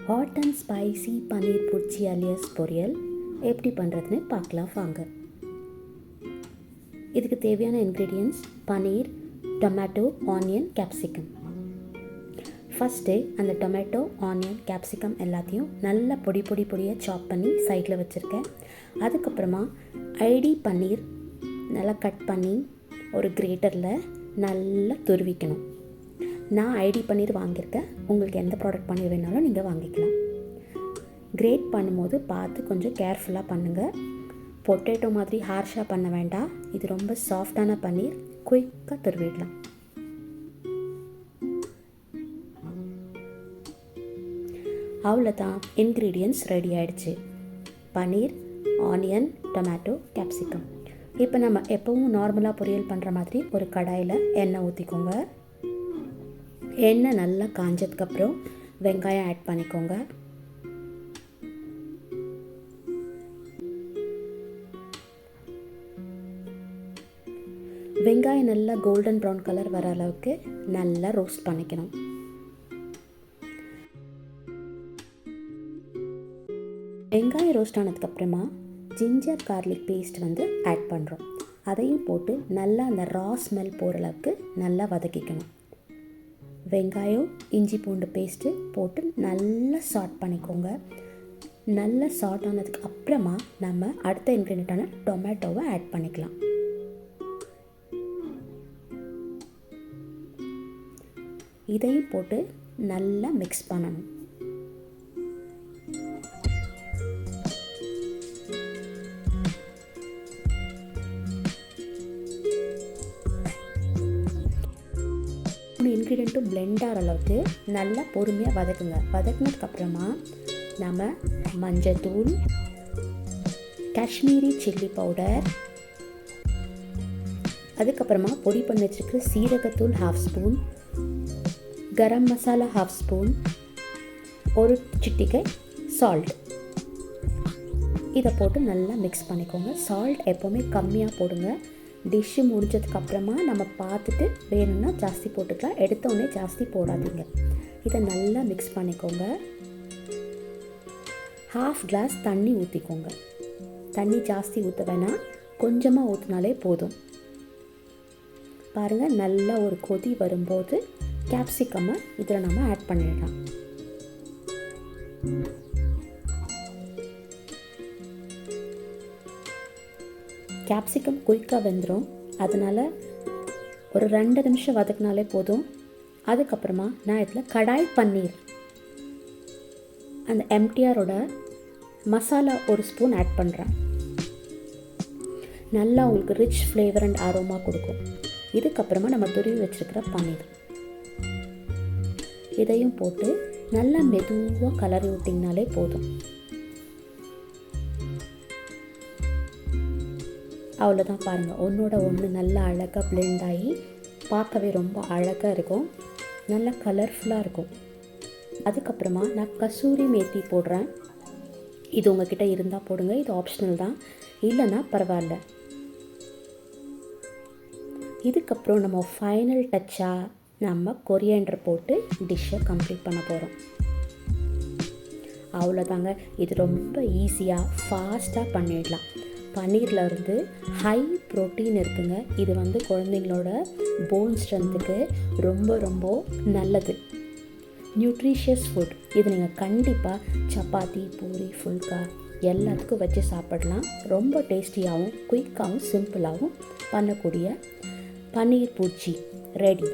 Hot and spicy paneer bhurji alias பொரியல் எப்படி பண்ணுறதுன்னு பார்க்கலாம் வாங்க. இதுக்கு தேவையான ingredients paneer, tomato, onion, capsicum. First அந்த டொமேட்டோ, ஆனியன், கேப்சிகம் எல்லாத்தையும் நல்லா பொடியாக சாப் பண்ணி சைடில் வச்சுருக்கேன். அதுக்கப்புறமா ஐடி பன்னீர் நல்லா கட் பண்ணி ஒரு கிரேட்டரில் நல்லா துருவிக்கணும். நான் ஐடி பன்னீர் வாங்கியிருக்கேன். உங்களுக்கு எந்த ப்ராடக்ட் பன்னீர் வேணாலும் நீங்கள் வாங்கிக்கலாம். கிரேட் பண்ணும்போது பார்த்து கொஞ்சம் கேர்ஃபுல்லாக பண்ணுங்கள். பொட்டேட்டோ மாதிரி ஹார்ஷாக பண்ண வேண்டாம். இது ரொம்ப சாஃப்டான பன்னீர், குயிக்காக துருவிடலாம். அவ்வளோதான், இன்க்ரீடியன்ட்ஸ் ரெடி ஆகிடுச்சு. பன்னீர், ஆனியன், டொமேட்டோ, கேப்சிகம். இப்போ நம்ம எப்பவும் நார்மலாக பொரியல் பண்ணுற மாதிரி ஒரு கடாயில் எண்ணெய் ஊற்றிக்கோங்க. எண்ணெய் நல்லா காஞ்சதுக்கப்புறம் வெங்காயம் ஆட் பண்ணிக்கோங்க. வெங்காயம் நல்லா கோல்டன் ப்ரௌன் கலர் வர அளவுக்கு நல்லா ரோஸ்ட் பண்ணிக்கணும். வெங்காயம் ரோஸ்ட் ஆனதுக்கப்புறமா ஜிஞ்சர் கார்லிக் பேஸ்ட் ஆட் பண்ணுறோம். அதையும் போட்டு நல்லா அந்த ரா ஸ்மெல் போகிற அளவுக்கு நல்லா வதக்கிக்கணும். வெங்காயம், இஞ்சி பூண்டு பேஸ்ட்டு போட்டு நல்லா சாட் பண்ணிக்கோங்க. நல்லா சாட் ஆனதுக்கு அப்புறமா நம்ம அடுத்த இன்க்ரீடியண்ட்டான டொமேட்டோவை ஆட் பண்ணிக்கலாம். இதையும் போட்டு நல்லா மிக்ஸ் பண்ணணும். இன்க்ரீடியண்ட்டும் பிளெண்ட் ஆகிற அளவுக்கு நல்லா பொறுமையாக வதக்குங்க. வதக்குனதுக்கப்புறமா நம்ம மஞ்சத்தூள், காஷ்மீரி சில்லி பவுடர், அதுக்கப்புறமா பொடி பண்ணி வச்சுருக்க சீரகத்தூள் 1/2 ஸ்பூன், கரம் மசாலா 1/2 ஸ்பூன், ஒரு சிட்டிகை சால்ட், இதை போட்டு நல்லா மிக்ஸ் பண்ணிக்கோங்க. சால்ட் எப்போவுமே கம்மியாக போடுங்க. டிஷ்ஷு முடிஞ்சதுக்கப்புறமா நம்ம பார்த்துட்டு வேணும்னா ஜாஸ்தி போட்டுக்கலாம். எடுத்தோடனே ஜாஸ்தி போடாதீங்க. இதை நல்லா மிக்ஸ் பண்ணிக்கோங்க. 1/2 கிளாஸ் தண்ணி ஊற்றிக்கோங்க. தண்ணி ஜாஸ்தி ஊற்ற வேணாம், கொஞ்சமாக ஊற்றினாலே போதும். பாருங்கள், நல்லா ஒரு கொதி வரும்போது கேப்சிகம்மை இதில் நம்ம ஆட் பண்ணிடலாம். கேப்சிகம் குயிக்காக வெந்துடும். அதனால் ஒரு 2 நிமிஷம் வதக்கினாலே போதும். அதுக்கப்புறமா நான் இதில் கடாய் பன்னீர், அந்த எம்டிஆரோட மசாலா 1 ஸ்பூன் ஆட் பண்ணுறேன். நல்லா உங்களுக்கு ரிச் ஃப்ளேவர் அண்ட் ஆரோமா கொடுக்கும். இதுக்கப்புறமா நம்ம துருவி வச்சுருக்கிற பன்னீர், இதையும் போட்டு நல்லா மெதுவாக கலரி விட்டிங்கனாலே போதும். அவ்வளோதான், பாருங்கள், ஒன்றோட ஒன்று நல்லா அழகாக பிளெண்ட் ஆகி பார்க்கவே ரொம்ப அழகாக இருக்கும், நல்லா கலர்ஃபுல்லாக இருக்கும். அதுக்கப்புறமா நான் கசூரி மேத்தி போடுறேன். இது உங்ககிட்ட இருந்தால் போடுங்க, இது ஆப்ஷனல் தான், இல்லைன்னா பரவாயில்ல. இதுக்கப்புறம் நம்ம ஃபைனல் டச்சாக நம்ம கொரியாண்டர் போட்டு டிஷ்ஷை கம்ப்ளீட் பண்ண போகிறோம். அவ்வளோதாங்க, இது ரொம்ப ஈஸியாக ஃபாஸ்ட்டாக பண்ணிடலாம். பன்னீரில் இருந்து ஹை ப்ரோட்டீன் இருக்குங்க. இது குழந்தைங்களோட போன் ஸ்ட்ரென்த்துக்கு ரொம்ப ரொம்ப நல்லது, நியூட்ரிஷியஸ் ஃபுட். இது நீங்கள் கண்டிப்பாக சப்பாத்தி, பூரி, ஃபுல்கா எல்லாத்துக்கும் வச்சு சாப்பிடலாம். ரொம்ப டேஸ்டியாகவும் குயிக்காகவும் சிம்பிளாகவும் பண்ணக்கூடிய பன்னீர் புர்ஜி ரெடி.